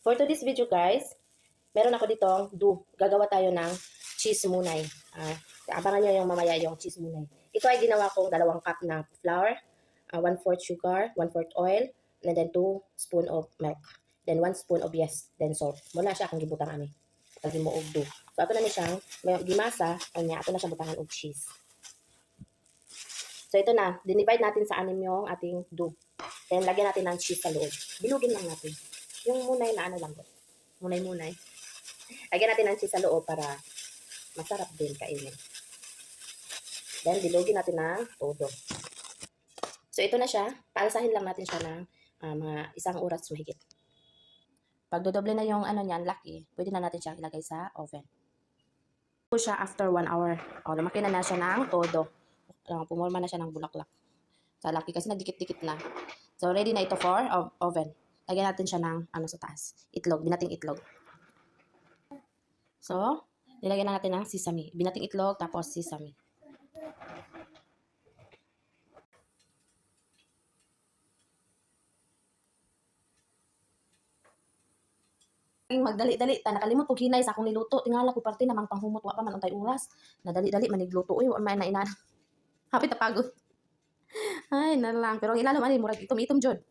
For today's video guys, meron ako ditong gagawa tayo ng cheese munay. Abangan nyo yung mamaya yung cheese munay. Ito ay ginawa kong 2 cup na flour, 1/4 sugar, 1/4 oil, and then 2 spoon of milk. Then 1 spoon of then salt. Mula siya akong gibutang ani. Lagi mo og dough. So ato na ni siyang gimasa, anya ato na siyang butangan og cheese. So ito na, dinivide natin sa 6 yung ating dough. Then lagyan natin ng cheese sa loob. Bilugin lang natin. Yung munay na ano lang. Munay-munay. Lagyan natin ng cheese sa loob para masarap din kainin. Then bilugin natin ng todo. So ito na siya. Paalsahin lang natin siya ng mga 1 oras mahigit. Pag dodoble na yung ano niyan, laki, pwede na natin siya ilagay sa oven. Ito siya after 1 hour. O, lumaki na siya ng todo. Pumorma na siya ng bulaklak. Sa laki kasi nagdikit-dikit na. So ready na ito for oven. Lagyan natin siya ng ano sa taas. Itlog, binating itlog. So, nilagyan na natin ng sesame. Binating itlog, tapos sesame. Magdali-dali ta nakalimot og hinay sa akong niluto tingala ko parte namang panghumot wa pa man untay oras nadali-dali man nigluto uy wa man na ina hapit ta pagod ay na lang pero ang ilalim ani murag itom-itom jud